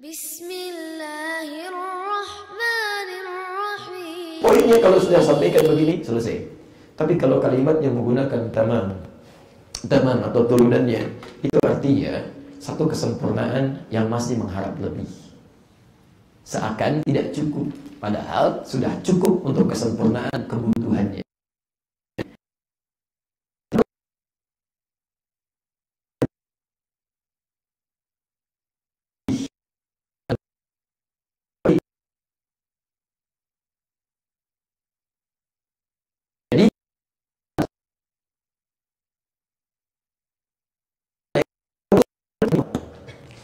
Bismillahirrahmanirrahim. Poinnya kalau sudah sampaikan begini, selesai. Tapi kalau kalimat yang menggunakan tamam atau turunannya, itu artinya satu kesempurnaan yang masih mengharap lebih. Seakan tidak cukup, padahal sudah cukup untuk kesempurnaan kebutuhannya. Jadi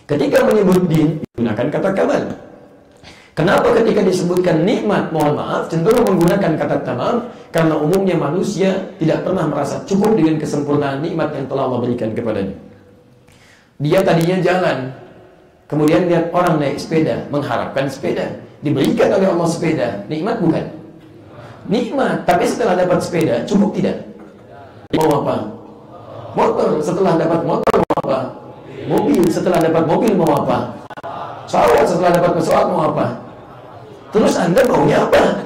ketika menyebut din, gunakan kata kamal. Kenapa ketika disebutkan nikmat, mohon maaf, cenderung menggunakan kata tamam? Karena umumnya manusia tidak pernah merasa cukup dengan kesempurnaan nikmat yang telah Allah berikan kepadanya. Dia tadinya jalan, kemudian lihat orang naik sepeda, mengharapkan sepeda. Diberikan oleh Allah sepeda, nikmat bukan? Nikmat, tapi setelah dapat sepeda, cukup tidak? Mau apa? Motor, setelah dapat motor mau apa? Mobil, setelah dapat mobil mau apa? Pesawat, setelah dapat pesawat mau apa? Terus Anda maunya apa?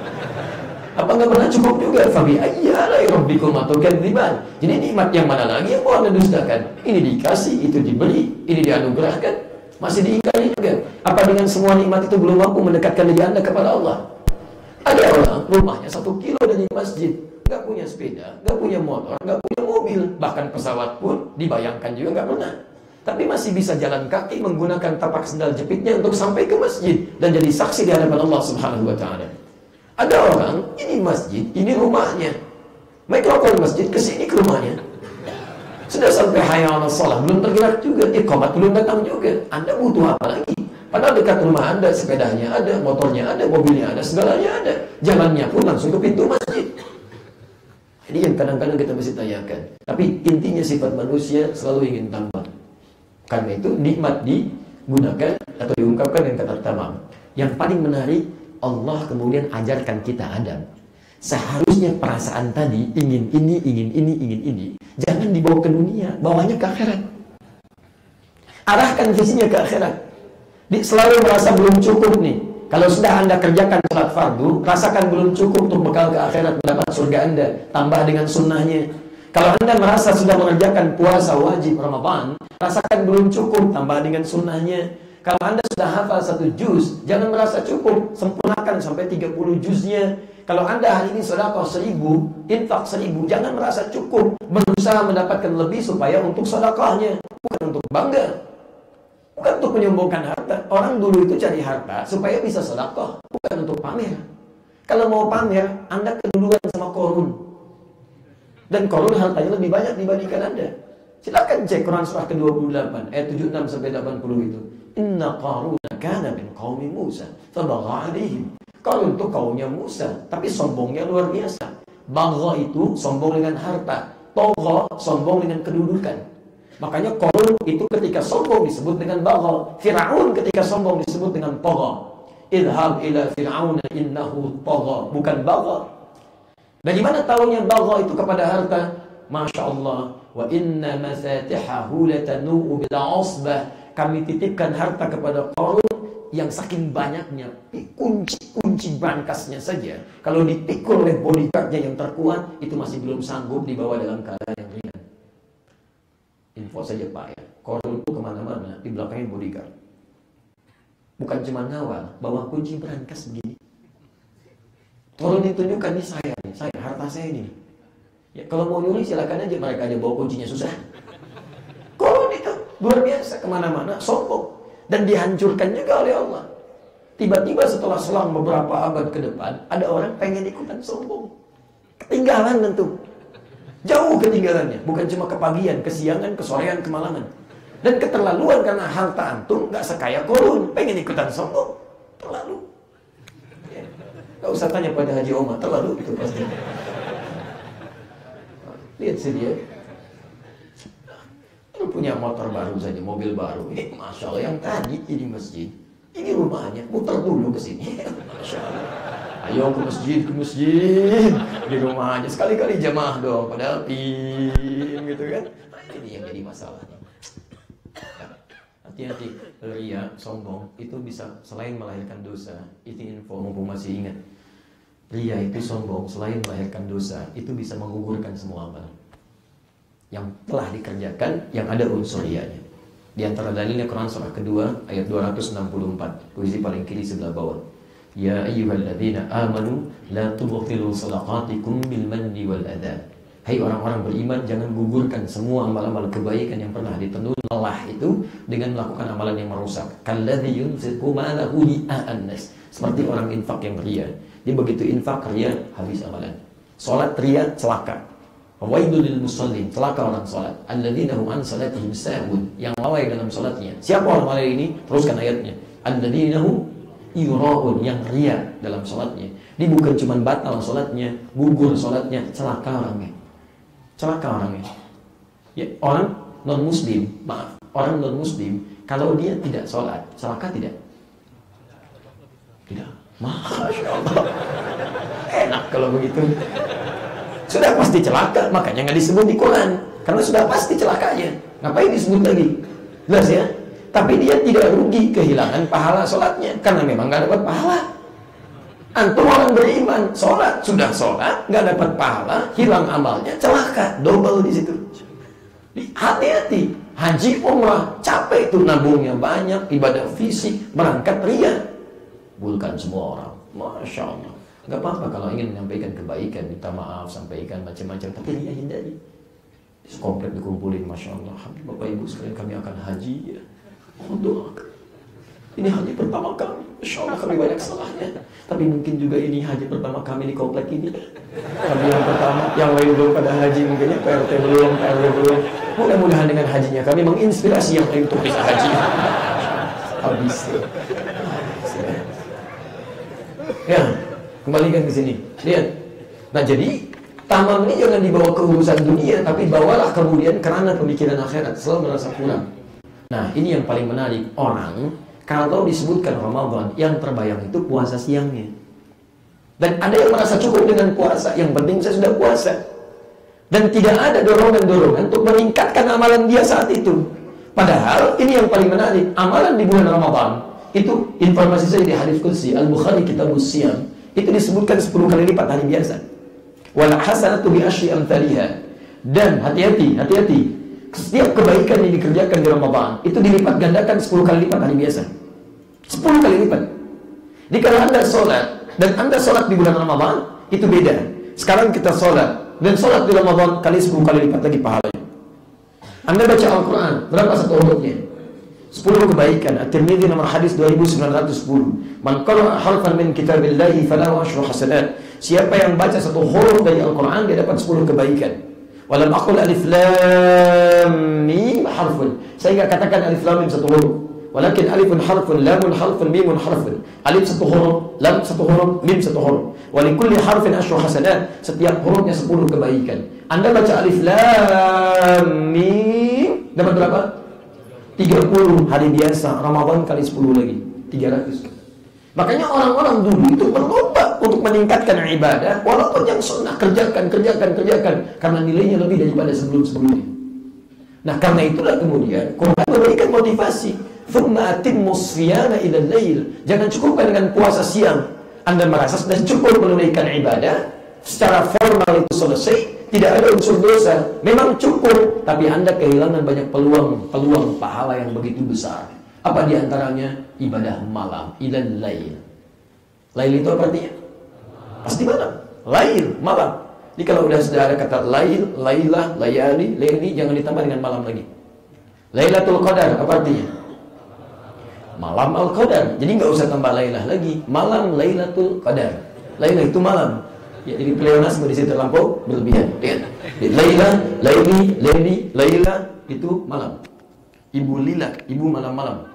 Apa nggak pernah cukup juga? Fabi ayyalai rabbikum atukadziban. Jadi nikmat yang mana lagi yang mau Anda dustakan? Ini dikasih, itu diberi, ini dianugerahkan, masih diingkari juga. Apa dengan semua nikmat itu belum mampu mendekatkan diri Anda kepada Allah? Ada orang rumahnya 1 kilo dari masjid, nggak punya sepeda, nggak punya motor, nggak punya mobil, bahkan pesawat pun dibayangkan juga nggak pernah. Tapi masih bisa jalan kaki menggunakan tapak sendal jepitnya untuk sampai ke masjid dan jadi saksi di hadapan Allah Subhanahu wa taala. Ada orang, ini masjid, ini rumahnya. Mikrofon masjid ke sini ke rumahnya. Sudah sampai hayya 'alas shalah, belum tergerak juga, iqamat belum datang juga. Anda butuh apa lagi? Padahal dekat rumah Anda, sepedanya ada, motornya ada, mobilnya ada, segalanya ada. Jalannya pun langsung ke pintu masjid. Jadi yang kadang-kadang kita mesti tanyakan. Tapi intinya sifat manusia selalu ingin tambah. Karena itu nikmat digunakan atau diungkapkan dengan kata tamam. Yang paling menarik, Allah kemudian ajarkan kita Adam. Seharusnya perasaan tadi ingin ini, jangan dibawa ke dunia, bawanya ke akhirat. Arahkan visinya ke akhirat. Selalu merasa belum cukup nih. Kalau sudah Anda kerjakan salat fardu, rasakan belum cukup untuk bekal ke akhirat mendapat surga Anda, tambah dengan sunnahnya. Kalau Anda merasa sudah mengerjakan puasa wajib Ramadan, rasakan belum cukup, tambah dengan sunnahnya. Kalau Anda sudah hafal 1 juz, jangan merasa cukup, sempurnakan sampai 30 juznya. Kalau Anda hari ini sedekah 1000, infak 1000, jangan merasa cukup, berusaha mendapatkan lebih supaya untuk sedekahnya, bukan untuk bangga, bukan untuk menyombongkan harta. Orang dulu itu cari harta supaya bisa sedekah, bukan untuk pamer. Kalau mau pamer, Anda keduluan sama Qarun. Dan Qarun hartanya lebih banyak dibandingkan Anda. Silakan cek Quran surah ke-28 ayat 76 sampai 80 itu. Inna Qaruna kana min qaumi Musa fabagha 'alaihim. Qarun itu kaumnya Musa, tapi sombongnya luar biasa. Bagha itu sombong dengan harta, tagha sombong dengan kedudukan. Makanya Qarun itu ketika sombong disebut dengan bagha, Firaun ketika sombong disebut dengan tagha. Idhab ila fir'auna innahu tagha, bukan bagha. Dari mana tahunya bagha itu kepada harta? Masya Allah. Wa inna mafatihahu latanu'u bil 'usbah. Kami titipkan harta kepada Qarun yang saking banyaknya, kunci berangkasnya saja, kalau dipikul oleh bodyguardnya yang terkuat, itu masih belum sanggup dibawa dalam keadaan yang ringan. Info saja Pak ya, Qarun itu kemana-mana, di belakangnya bodyguard. Bukan cuma ngawal, bawa kunci berangkas begini. Qarun ditunjukkan, ini saya, harta saya ini. Ya, kalau mau nyuri silakan aja, mereka aja bawa kuncinya susah. Qarun itu luar biasa, kemana-mana sombong dan dihancurkan juga oleh Allah. Tiba-tiba setelah selang beberapa abad ke depan, ada orang pengen ikutan sombong, ketinggalan tentu, jauh ketinggalannya. Bukan cuma kepagian, kesiangan, kesorean, kemalaman, dan keterlaluan karena harta antum nggak sekaya Qarun, pengen ikutan sombong, terlalu. Gak usah tanya pada Haji Omar, terlalu itu pasti. Lihat sih dia, lu punya motor baru saja, mobil baru. Ini Masya Allah, yang tadi ini masjid, ini rumahnya, muter dulu ke sini. Masya Allah. Ayo ke masjid, di rumahnya. Sekali-kali jamaah dong, padahal pin gitu kan. Nah, ini yang jadi masalah. Hati-hati, ria, sombong itu bisa selain melahirkan dosa. Itu info, mumpung masih ingat. Ria itu sombong, selain melahirkan dosa, itu bisa menggugurkan semua amal yang telah dikerjakan, yang ada unsur rianya. Di antara dalilnya Quran surah kedua ayat 264, posisi paling kiri sebelah bawah. Ya ayyuhalladzina amanu la tubtilu shadaqatikum bil manni wal adha. Hai orang-orang beriman, jangan gugurkan semua amal-amal kebaikan yang pernah ditenun lelah itu dengan melakukan amalan yang merusak. Kalladzi yunfiqu malahu ria'an nas. Seperti orang infak yang ria. Dia begitu infak ria, habis amalan. Salat ria, celaka. Wailul lil musallin, celaka orang salat. Alladzina hum an salatihim sahun, yang lalai dalam salatnya. Siapa orang lalai ini? Teruskan ayatnya. Alladzina hum yura'un, yang ria dalam salatnya. Dia bukan cuma batal salatnya, gugur salatnya, celaka orangnya. Celaka orangnya. Ya, orang non muslim, maaf, orang non muslim kalau dia tidak sholat, celaka tidak? Tidak. Masya Allah. Enak kalau begitu. Sudah pasti celaka, makanya nggak disebut di Quran, karena sudah pasti celakanya. Ngapain disebut lagi? Jelas ya. Tapi dia tidak rugi kehilangan pahala sholatnya, karena memang nggak dapat pahala. Antum orang beriman, sholat, sudah sholat, nggak dapat pahala, hilang amalnya, celaka, double di situ. Hati-hati, haji umrah, capek itu nabungnya banyak, ibadah fisik, berangkat ria, bulkan semua orang, masya Allah. Nggak apa-apa kalau ingin menyampaikan kebaikan, minta maaf, sampaikan macam-macam, tapi ria hindari. Komplek dikumpulin, masya Allah, Bapak Ibu sekalian kami akan haji, ya. Oh, doakan. Ini haji pertama kami, insya Allah kami banyak salahnya. Tapi mungkin juga ini haji pertama kami di komplek ini. Kami yang pertama, yang lain belum pada haji mungkinnya, PRT belum, PRW belum. Mudah-mudahan dengan hajinya kami menginspirasi yang lain untuk bisa haji. Habis. Ya, kembalikan ke sini. Lihat. Nah jadi, taman ini jangan dibawa ke urusan dunia, tapi bawalah kemudian kerana pemikiran akhirat, selalu merasa kurang. Nah ini yang paling menarik, orang kalau disebutkan Ramadan, yang terbayang itu puasa siangnya. Dan ada yang merasa cukup dengan puasa, yang penting saya sudah puasa. Dan tidak ada dorongan-dorongan untuk meningkatkan amalan dia saat itu. Padahal ini yang paling menarik, amalan di bulan Ramadan, itu informasi saya di hadits qudsi, Al-Bukhari Kitabus Siyam, itu disebutkan 10 kali lipat hari biasa. Wal hasanatu bi asyri amthaliha. Dan hati-hati, setiap kebaikan yang dikerjakan di Ramadan itu dilipat gandakan 10 kali lipat hari biasa. 10 kali lipat. Jadi kalau Anda sholat dan Anda sholat di bulan Ramadan, itu beda. Sekarang kita sholat dan sholat di Ramadan kali 10 kali lipat lagi pahalanya. Anda baca Al-Quran, berapa satu hurufnya? 10 kebaikan. At-Tirmidzi nomor hadis 2910. Man qara'a harfan min kitabillahi falahu asyru hasanat. Siapa yang baca satu huruf dari Al-Quran, dia dapat 10 kebaikan. Walam aqul alif lam mim harfun. Saya enggak katakan alif lam mim satu huruf. Walakin alifun harfun, lamun harfun, mimun harfun. Alif satu huruf, lam satu huruf, mim satu huruf. Walikulli harfin asyru hasanat. Setiap hurufnya 10 kebaikan. Anda baca alif lam mim, dapat berapa? 30 hari biasa. Ramadan kali 10 lagi, 300. Makanya orang-orang dulu itu berlomba untuk meningkatkan ibadah, walaupun yang sunnah kerjakan, karena nilainya lebih daripada sebelum-sebelumnya. Nah, karena itulah kemudian Quran memberikan motivasi. Thumma atimmus siyama ilal lail. Jangan cukupkan dengan puasa siang. Anda merasa sudah cukup menunaikan ibadah, secara formal itu selesai, tidak ada unsur dosa, memang cukup, tapi Anda kehilangan banyak peluang pahala yang begitu besar. Apa diantaranya? Ibadah malam, ilal lail. Lail itu apa artinya? Pasti malam. Lail, malam. Jadi kalau sudah ada kata lail, lailah, layali, laili, jangan ditambah dengan malam lagi. Lailatul Qadar, apa artinya? Malam Al-Qadar. Jadi nggak usah tambah lailah lagi. Malam Lailatul Qadar. Lailah itu malam. Ya, jadi pleonasme di situ terlampau berlebihan. Lihat. Lailah, laili, lailah itu malam. Ibu lila, ibu malam-malam.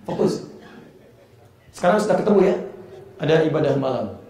Fokus. Sekarang sudah ketemu ya? Ada ibadah malam.